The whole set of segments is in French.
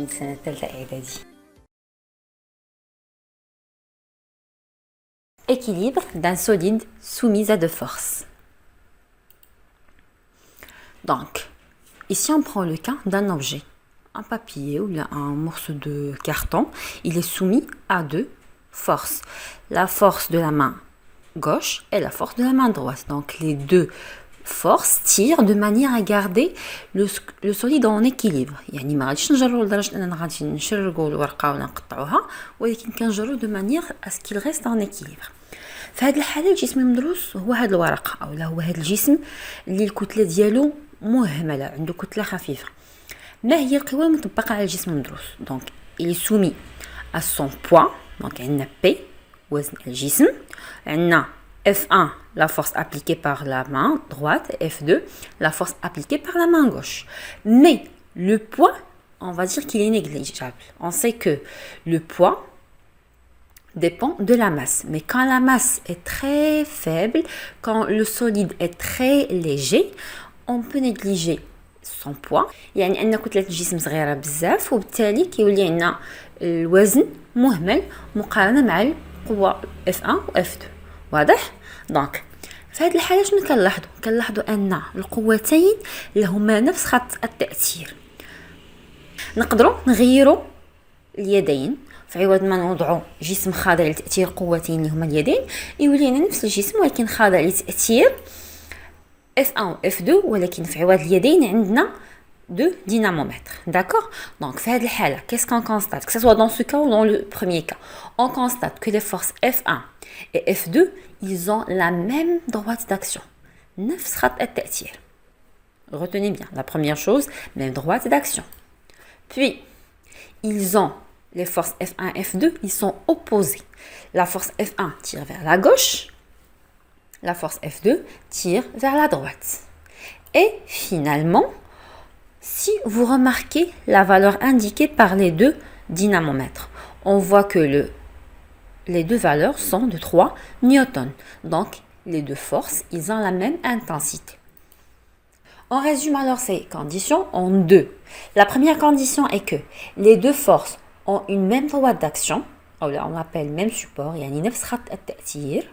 من سنة الثالثة إعدادي. Équilibre d'un solide soumis à deux forces. Donc, ici on prend le cas d'un objet, un papier ou un morceau de carton. Il est soumis à deux forces, la force de la main gauche et la force de la main droite. Donc les deux forces tirent de manière à garder le solide en équilibre. يعني ما غاديش نجرو لدرجة أننا غادي نشرقو الورقة ولا نقطعوها، ولكن كنجرو de manière à ce qu'il reste en équilibre. في هذه الحالة الجسم المدروس هو هذا الورقة أو هو هذا الجسم اللي الكتلة ديالو مهملة، عنده كتلة خفيفة. ما هي القوى المطبقة على الجسم المدروس؟ Donc il est soumis à son poids. Donc عندنا P وزن الجسم، عندنا F1 la force appliquée par la main droite et F2 la force appliquée par la main gauche. Mais le poids, on va dire qu'il est négligeable. On sait que le poids dépend de la masse. Mais quand la masse est très faible, quand le solide est très léger, on peut négliger son poids. يعني عندنا كتلة الجسم صغيرة بزاف وبالتالي كيولي عندنا الوزن مهمل مقارنة مع القوة F1 و F2. واضح؟ دونك في هذه الحالة شنو كنلاحظوا أن القوتين لهما نفس خط التأثير. نقدروا نغيروا اليدين في عوض ما نوضعوا جسم خاضع لتأثير قوتين اللي هما اليدين، يولي لنا نفس الجسم ولكن خاضع لتأثير F1 و F2، ولكن في عوض اليدين عندنا deux dynamomètres. D'accord? Donc, في هذه الحالة, qu'est-ce qu'on constate? Que ce soit dans ce cas ou dans le premier cas, on constate que les forces F1 et F2, ils ont la même droite d'action. نفس خط التأثير. Retenez bien, la première chose, même droite d'action. Puis, ils ont les forces F1 et F2, ils sont opposés. La force F1 tire vers la gauche, la force F2 tire vers la droite. Et finalement, si vous remarquez la valeur indiquée par les deux dynamomètres, on voit que les deux valeurs sont de 3 newtons. Donc, les deux forces, ils ont la même intensité. On résume alors ces conditions en deux. La première condition est que les deux forces ont une même droite d'action, on l'appelle même support, يعني نفس خط التأثير.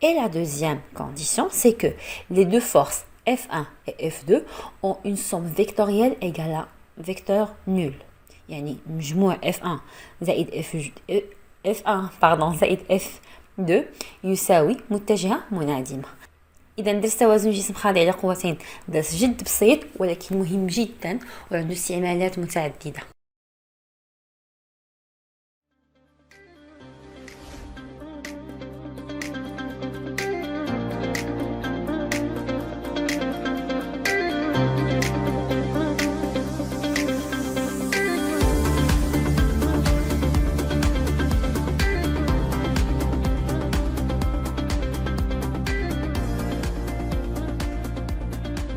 Et la deuxième condition, c'est que les deux forces F1 et F2 ont une somme vectorielle égale à vecteur nul. يعني مجموع F1 زائد F1 زائد F2 يساوي متجهة منعدمة. إذا درس توازن جسم خاضع لقوتين درس جد بسيط ولكن مهم جدا وعنده استعمالات متعددة.